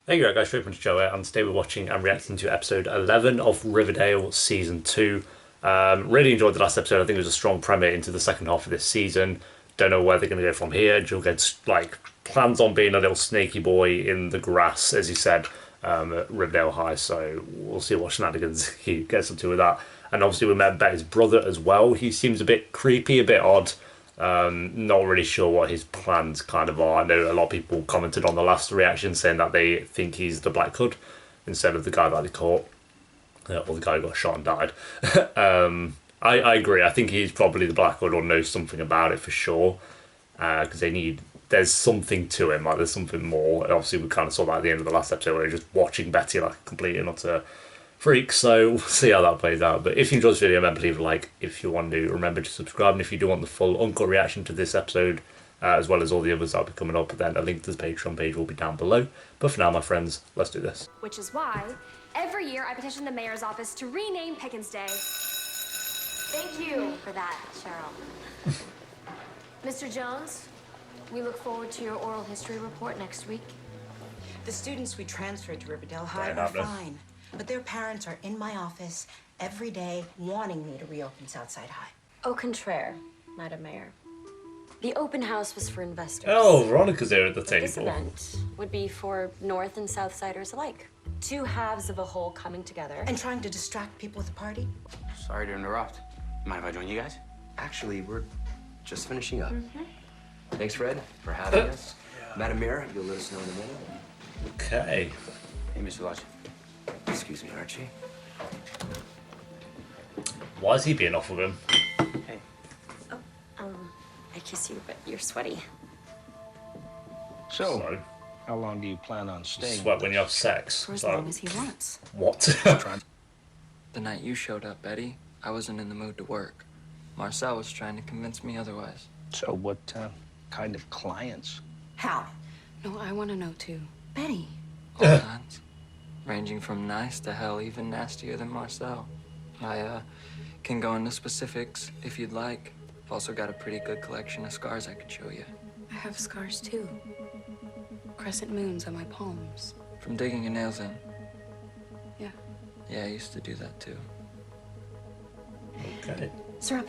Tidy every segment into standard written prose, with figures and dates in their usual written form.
Hey guys, Straight from Joe here, and today we're watching and reacting to episode 11 of Riverdale Season 2. Really enjoyed the last episode. I think it was a strong premiere into the second half of this season. Don't know where they're going to go from here. Jughead's plans on being a little snaky boy in the grass, as he said, at Riverdale High, so we'll see what shenanigans he gets up to with that. And obviously we met Betty's brother as well. He seems a bit creepy, a bit odd. Not really sure what his plans kind of are. I know a lot of people commented on the last reaction saying that they think he's the Black Hood instead of the guy that they caught, or the guy who got shot and died. I agree. I think he's probably the Black Hood or knows something about it for sure. Because there's something to him. Like there's something more. Obviously, we kind of saw that at the end of the last episode where he's just watching Betty like a complete and utter freak. So we'll see how that plays out. But if you enjoyed this video, remember to leave a like. If you want to, remember to subscribe. And if you do want the full uncut reaction to this episode, as well as all the others that'll be coming up, then a link to the Patreon page will be down below. But for now, my friends, let's do this. Which is why every year I petition the mayor's office to rename Pickens Day. Thank you for that, Cheryl. Mr. Jones, we look forward to your oral history report next week. The students we transferred to Riverdale High are fine, but their parents are in my office every day wanting me to reopen Southside High. Au contraire, Madam Mayor. The open house was for investors. Oh, Veronica's there at the table. This event would be for North and Southsiders alike. Two halves of a whole coming together. And trying to distract people with the party? Sorry to interrupt. Mind if I join you guys? Actually, we're just finishing up. Thanks, Fred, for having us. Madam Mayor, you'll let us know in a minute. Okay. Hey, Mr. Lodge. Excuse me, Archie. Why is he being off of him? Hey. I kiss you, but you're sweaty. So, how long do you plan on staying? Sweat when you have sex. For as long as he wants. What? The night you showed up, Betty, I wasn't in the mood to work. Marcel was trying to convince me otherwise. So what kind of clients? How? No, I want to know too. Betty. All kinds. Ranging from nice to hell, even nastier than Marcel. I can go into specifics if you'd like. I've also got a pretty good collection of scars I could show you. I have scars too. Crescent moons on my palms. From digging your nails in. Yeah. Yeah, I used to do that too. Okay. Syrup.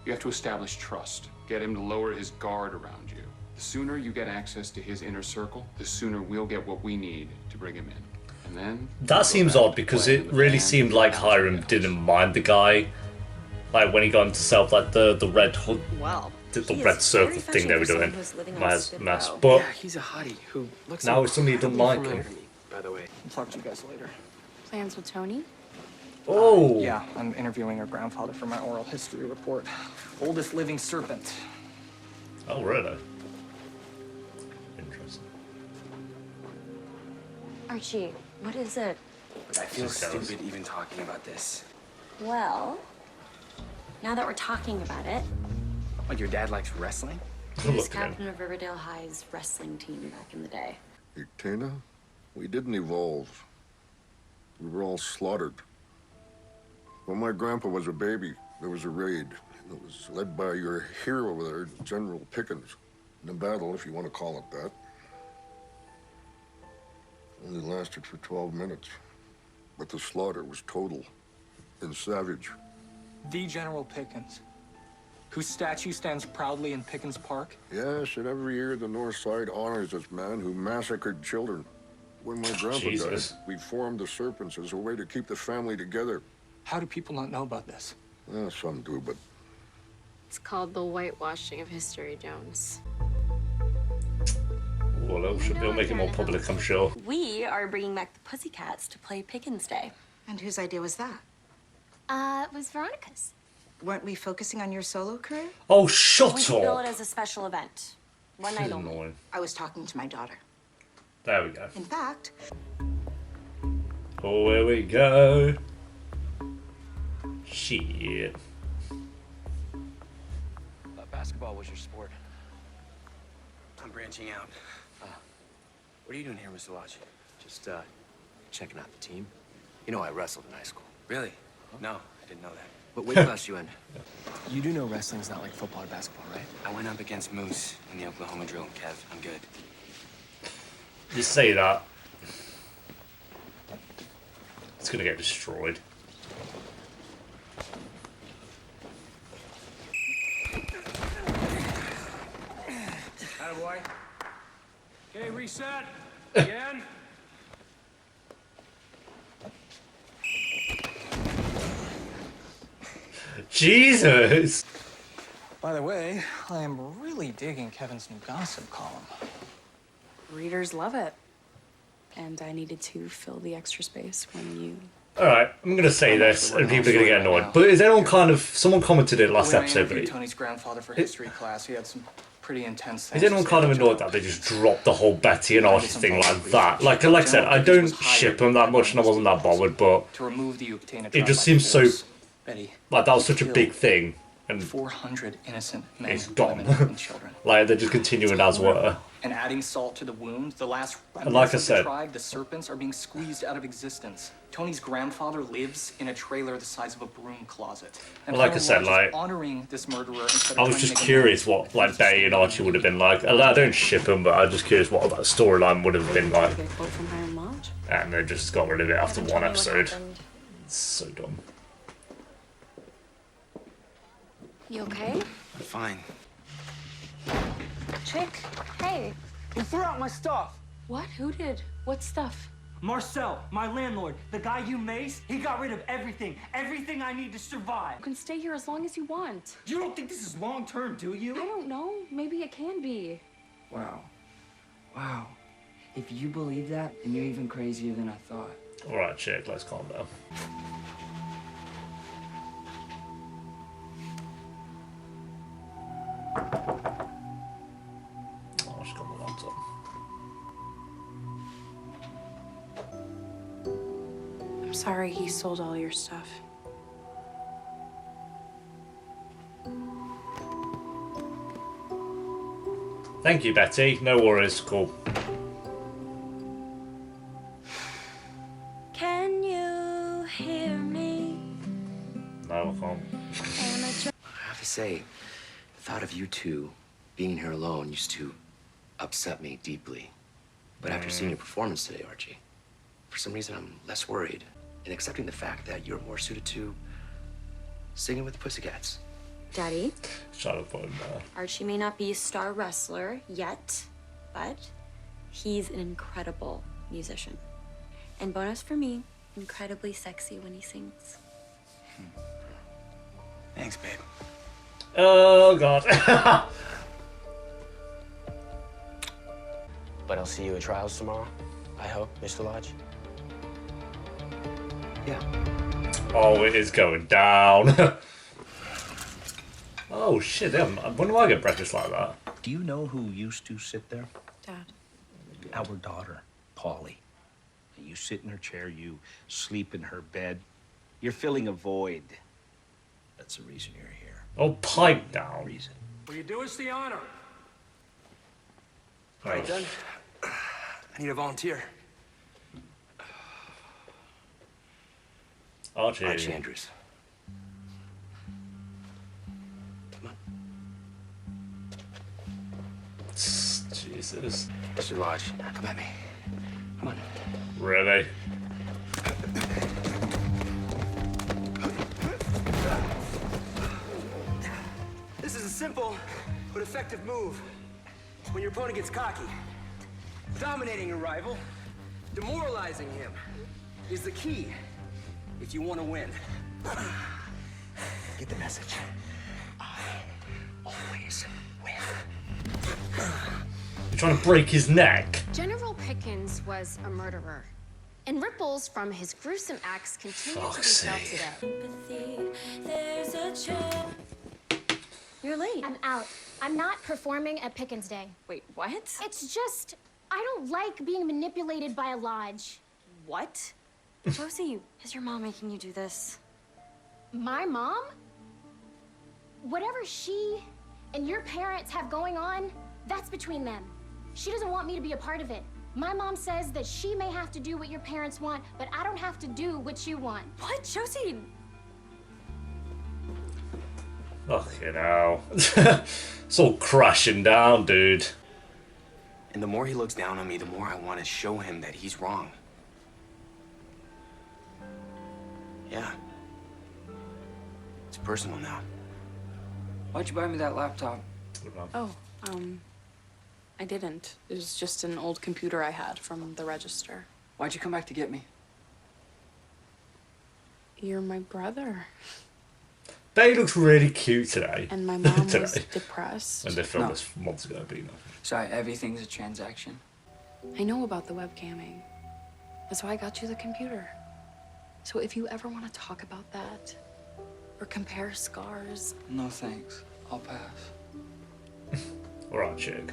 You have to establish trust. Get him to lower his guard around you. The sooner you get access to his inner circle, the sooner we'll get what we need to bring him in. And then... That seems odd because it really seemed like Hiram didn't mind the guy. Like when he got into self, like the red hood, Well, the red circle thing they were doing. Mess. But Yeah, he's a hottie who looks now it's somebody who doesn't like familiar him. to me, by the way. I'll talk to you guys later. Plans with Tony? Oh. Yeah, I'm interviewing her grandfather for my oral history report. Oldest living serpent. Oh, really? Interesting. Archie, what is it? But I feel Just goes. stupid even talking about this. Well, now that we're talking about it, Like, your dad likes wrestling? he was Look at him. captain of Riverdale High's wrestling team back in the day. Hey, Tina, we didn't evolve. We were all slaughtered. When my grandpa was a baby, there was a raid. It was led by your hero there, General Pickens. In a battle, if you want to call it that. Only lasted for 12 minutes. But the slaughter was total and savage. The General Pickens, whose statue stands proudly in Pickens Park. Yes, and every year the North Side honors this man who massacred children. When my grandpa Jesus. died, we formed the Serpents as a way to keep the family together. How do people not know about this? Well, some do, but It's called the whitewashing of history, Jones. Well, they'll make it more public, I'm sure. We are bringing back the Pussycats to play Pickens Day. And whose idea was that? It was Veronica's. Weren't we focusing on your solo career? Oh, We shut could bill it up! as a special event. One night only. Annoying. I was talking to my daughter. There we go. In fact, Oh, here we go. Shit. Basketball was your sport. I'm branching out. What are you doing here, Mr. Lodge? Just, checking out the team. You know, I wrestled in high school. Really? No, I didn't know that. What weight class you in? You do know wrestling's not like football or basketball, right? I went up against Moose in the Oklahoma drill, Kev. I'm good. You say that. It's gonna get destroyed. Attaboy. Okay, reset. Again. Jesus! By the way, I am really digging Kevin's new gossip column. Readers love it. And I needed to fill the extra space when you... Alright, I'm gonna say this, and people are gonna get annoyed. But is anyone someone commented it last When I episode, interviewed but Tony's grandfather for history class, he had some pretty intense things. is anyone kind of annoyed that they just dropped the whole Betty and Archie thing like that? Like I said, I don't ship them that much and I wasn't that bothered, but To remove the Uktana it trial just by seems so, force. Betty, like that was such a big thing, and 400 innocent men, it's gone. women, and children. Like they're just continuing as were. And adding salt to the wound, the last And like I remnants of said- the tribe, the serpents, are being squeezed out of existence. Tony's grandfather lives in a trailer the size of a broom closet. And Like I Howard said, Watts is like, honoring this murderer instead of I was trying to just make him curious what like Betty and Archie would have been like. I don't ship them, but I'm just curious what that storyline would have been like. Get a quote from Hiram Lodge. And they just got rid of it after Haven't one told me what episode. happened. It's so dumb. You okay? I'm fine. Chick, hey. You threw out my stuff. What? Who did? What stuff? Marcel, my landlord, the guy you maced, he got rid of everything. Everything I need to survive. You can stay here as long as you want. You don't think this is long term, do you? I don't know. Maybe it can be. Wow. Wow. If you believe that, then you're even crazier than I thought. Alright, chick, let's calm down. Oh, she's got my laptop. I'm sorry he sold all your stuff. Thank you, Betty. No worries. Cool. Can you hear me? No, I can't. I have to say, the thought of you two being here alone used to upset me deeply. But after seeing your performance today, Archie, for some reason I'm less worried in accepting the fact that you're more suited to singing with the Pussycats. Daddy, Shut up, on Archie may not be a star wrestler yet, but he's an incredible musician. And bonus for me, incredibly sexy when he sings. Thanks, babe. Oh, God. But I'll see you at trials tomorrow, I hope, Mr. Lodge. Yeah. Oh, it is going down. Oh, shit. When do I get breakfast like that? Do you know who used to sit there? Dad. Our daughter, Polly. You sit in her chair, you sleep in her bed. You're filling a void. That's the reason you're here. Oh, pipe down. Reason. Will you do us the honor? All right, done. I need a volunteer. Archie. Archie Andrews. Jesus. Mr. Lodge, come at me. Come on. Really? This is a simple but effective move. When your opponent gets cocky, dominating your rival, demoralizing him is the key if you want to win. Get the message. I always win. You're trying to break his neck? General Pickens was a murderer, and ripples from his gruesome acts continue to be felt today. You're late. I'm out. I'm not performing at Pickens Day. Wait, what? It's just, I don't like being manipulated by a lodge. What? Josie, is your mom making you do this? My mom? Whatever she and your parents have going on, that's between them. She doesn't want me to be a part of it. My mom says that she may have to do what your parents want, but I don't have to do what you want. What, Josie? Fucking hell. It's all crashing down, dude. And the more he looks down on me, the more I want to show him that he's wrong. Yeah. It's personal now. Why'd you buy me that laptop? Oh, I didn't. It was just an old computer I had from the register. Why'd you come back to get me? You're my brother. They looks really cute today. And my mom today. was depressed. And they filmed this months ago, but you know. Sorry, everything's a transaction. I know about the webcamming. That's why I got you the computer. So if you ever want to talk about that, or compare scars... No thanks. I'll pass. Alright, chick.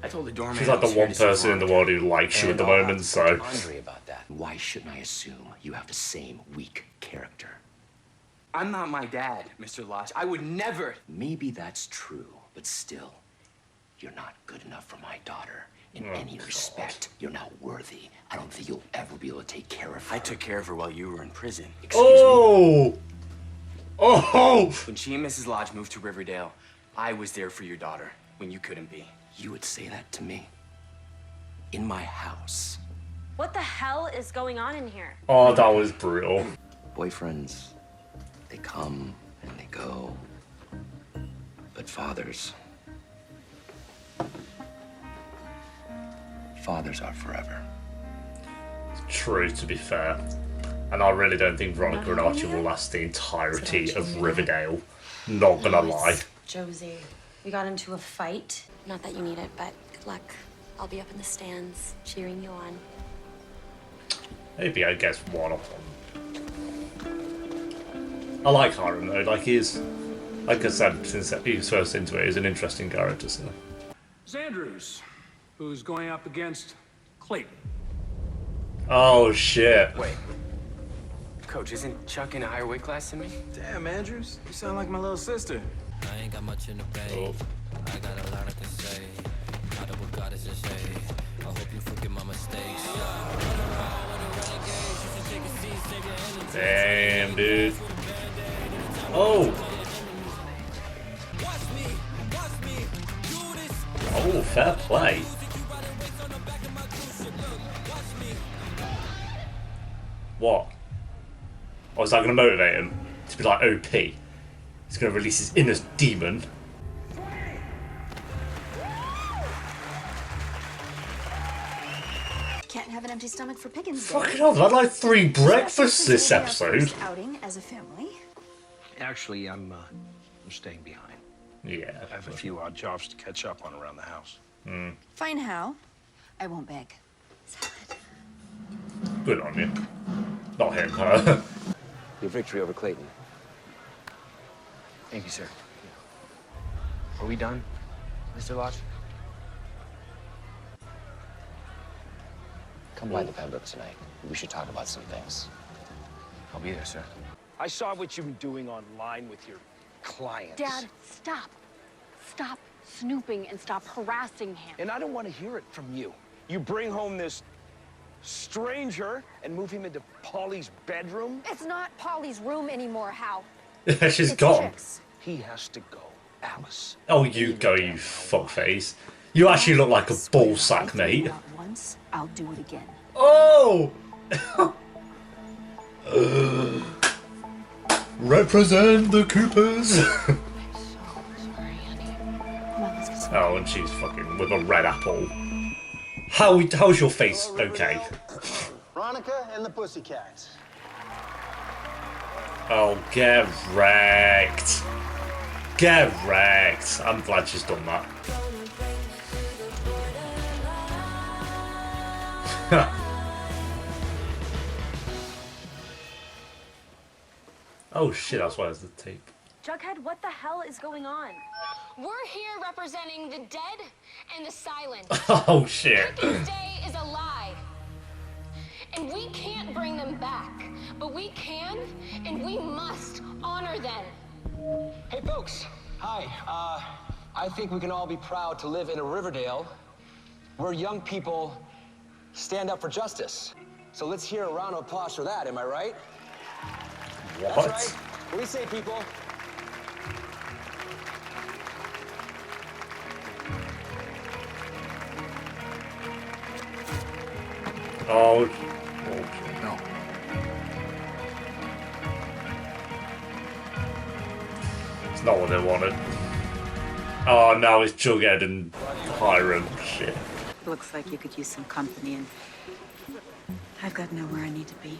I told the doorman She's like the one person in the world who likes you at the moment, so... Andre about that. Why shouldn't I assume you have the same weak character? I'm not my dad, Mr. Lodge. I would never... Maybe that's true, but still, you're not good enough for my daughter. In any respect, you're not worthy. I don't think you'll ever be able to take care of her. I took care of her while you were in prison. Excuse me? Oh! When she and Mrs. Lodge moved to Riverdale, I was there for your daughter when you couldn't be. You would say that to me? In my house? What the hell is going on in here? Oh, that was brutal. Boyfriends, they come and they go. But fathers... fathers are forever. True, to be fair. And I really don't think Veronica and Archie will last the entirety of Riverdale. Not gonna lie. Josie, we got into a fight. Not that you need it, but good luck. I'll be up in the stands cheering you on. Maybe I guess one of them. I like Hiram though, like he's... Like I said, since he was first into it, he's an interesting character, so... Andrews, who's going up against Clayton. Oh, shit. Wait. Coach, isn't Chuck in a higher weight class than me? Damn, Andrews. You sound like my little sister. I ain't got much in the bank. I got a lot I can say. Not what God is to say. I hope you forgive my mistakes. Damn, dude. Oh! Oh, fair play. What? Oh, is that going to motivate him to be like OP? He's going to release his inner demon. Can't have an empty stomach for Pickens Day. Fucking hell, I've had like 3 breakfasts this episode. Outing as a family. Actually, I'm staying behind. Yeah. I have a few odd jobs to catch up on around the house. Fine, Hal. I won't beg. Good on you. Not him, her. Your victory over Clayton. Thank you, sir. Are we done, Mr. Lodge? Come by the Pembroke tonight. We should talk about some things. I'll be there, sir. I saw what you've been doing online with your clients. Dad, stop. Stop snooping and stop harassing him. And I don't want to hear it from you. You bring home this stranger and move him into Polly's bedroom? It's not Polly's room anymore, Hal. She's gone. Chick's. He has to go, Alice. Oh, you go, you fuckface. You actually look like a ballsack, mate. Once, I'll do it again. Oh! Represent the Coopers! Oh, and she's fucking with a red apple. How's your face? Okay. Veronica and the Pussycats. Oh, get wrecked. Get wrecked. I'm glad she's done that. Oh shit, that's why there's the tape. Jughead, what the hell is going on? We're here representing the dead and the silent. Oh shit. Pickens Day is a lie. And we can't bring them back. But we can, and we must honor them. Hey folks, hi. I think we can all be proud to live in a Riverdale where young people stand up for justice. So let's hear a round of applause for that, am I right? What? That's right. What do you say, people? Oh. No. It's not what they wanted. Oh, now it's Jughead and Hiram. Shit. Looks like you could use some company, and I've got to know where I need to be.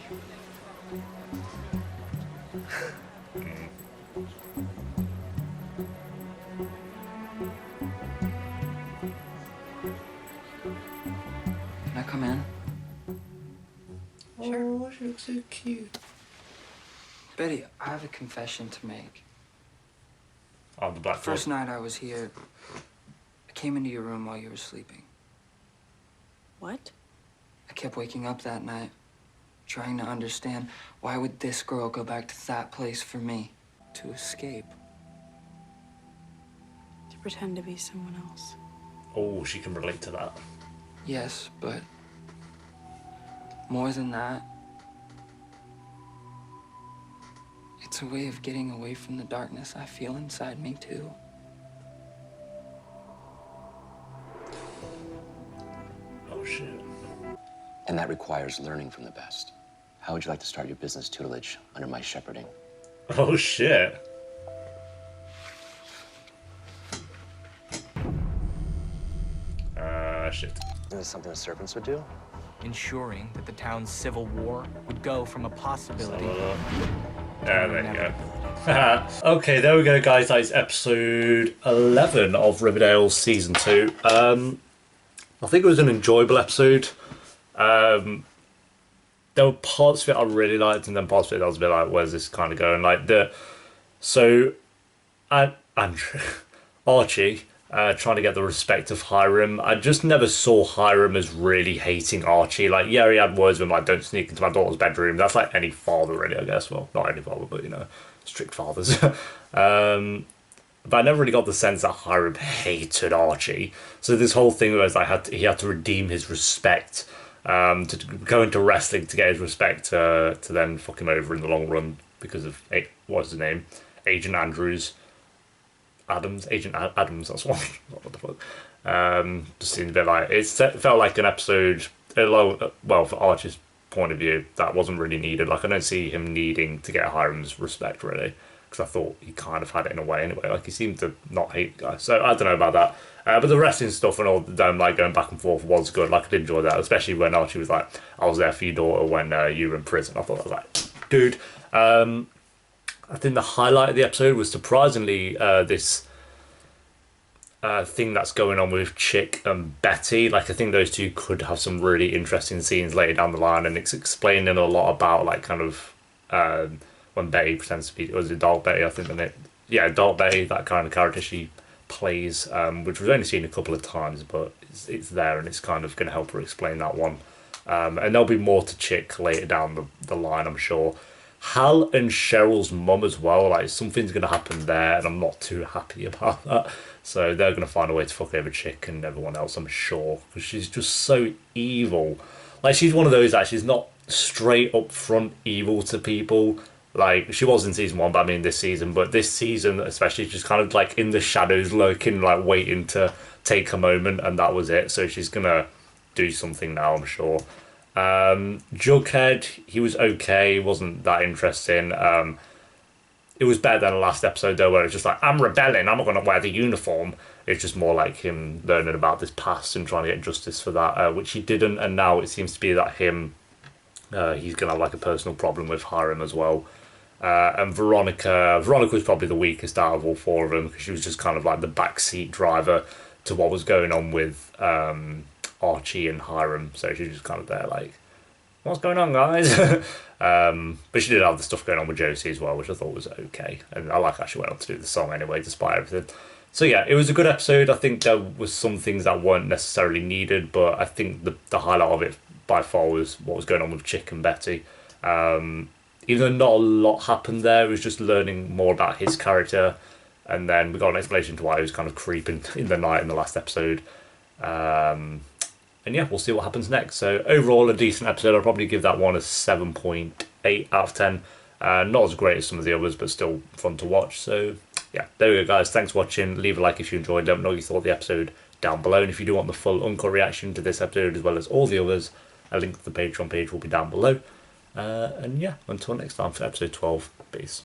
Can I come in? Sure. Oh, she looks so cute. Betty, I have a confession to make. Oh, the black First night I was here, I came into your room while you were sleeping. What? I kept waking up that night, trying to understand why would this girl go back to that place for me? To escape. To pretend to be someone else. Oh, she can relate to that. Yes, but more than that, it's a way of getting away from the darkness I feel inside me, too. Oh, shit. And that requires learning from the best. How would you like to start your business tutelage under my shepherding? Oh, shit. Shit. Is this something the serpents would do? Ensuring that the town's civil war would go from a possibility. There you go. Okay, there we go, guys. That is episode 11 of Riverdale Season 2. I think it was an enjoyable episode. There were parts of it I really liked, and then parts of it I was a bit like, where's this kind of going? Like, Andrew, Archie, trying to get the respect of Hiram. I just never saw Hiram as really hating Archie. Like, yeah, he had words with him, like, don't sneak into my daughter's bedroom. That's like any father, really, I guess. Well, not any father, but, you know, strict fathers. But I never really got the sense that Hiram hated Archie. So this whole thing was like he had to redeem his respect, to go into wrestling to get his respect, to then fuck him over in the long run because of, what's his name? Agent Andrews. Agent Adams, that's one. What the fuck? Just seemed a bit like, it felt like an episode, well, for Archie's point of view, that wasn't really needed. Like, I don't see him needing to get Hiram's respect, really, because I thought he kind of had it in a way anyway. Like, he seemed to not hate the guy. So, I don't know about that. But the wrestling stuff and all them, like, going back and forth was good. Like, I did enjoy that, especially when Archie was like, I was there for your daughter when you were in prison. I thought that was like, dude. I think the highlight of the episode was surprisingly this thing that's going on with Chick and Betty. Like, I think those two could have some really interesting scenes later down the line, and it's explaining a lot about, like, kind of when Betty pretends to be, was it Dark Betty, I think the name? Yeah, Dark Betty, that kind of character she plays, which we've only seen a couple of times, but it's there, and it's kind of going to help her explain that one. And there'll be more to Chick later down the line, I'm sure. Hal and Cheryl's mum as well, like, something's going to happen there, and I'm not too happy about that. So they're going to find a way to fuck over Chick and everyone else, I'm sure, because she's just so evil. Like, she's one of those that she's not straight up front evil to people. Like, she was in season 1, but I mean this season. But this season, especially, she's kind of, like, in the shadows, lurking, like, waiting to take a moment, and that was it. So she's going to do something now, I'm sure. Jughead, he was okay, wasn't that interesting. It was better than the last episode, though, where it's just like, I'm rebelling, I'm not going to wear the uniform. It's just more like him learning about this past and trying to get justice for that, which he didn't, and now it seems to be that he's going to have, like, a personal problem with Hiram as well. And Veronica was probably the weakest out of all four of them, because she was just kind of like the backseat driver to what was going on with Archie and Hiram, so she was just kind of there like, what's going on, guys? But she did have the stuff going on with Josie as well, which I thought was okay, and I like how she went on to do the song anyway, despite everything. So yeah, it was a good episode. I think there was some things that weren't necessarily needed, but I think the highlight of it by far was what was going on with Chick and Betty. Even though not a lot happened there, it was just learning more about his character, and then we got an explanation to why he was kind of creeping in the night in the last episode. And yeah, we'll see what happens next. So overall, a decent episode. I'll probably give that one a 7.8 out of 10. Not as great as some of the others, but still fun to watch. So yeah, there we go, guys. Thanks for watching. Leave a like if you enjoyed. Let me know what you thought of the episode down below. And if you do want the full uncut reaction to this episode as well as all the others, A link to the Patreon page will be down below. And yeah, until next time for episode 12, peace.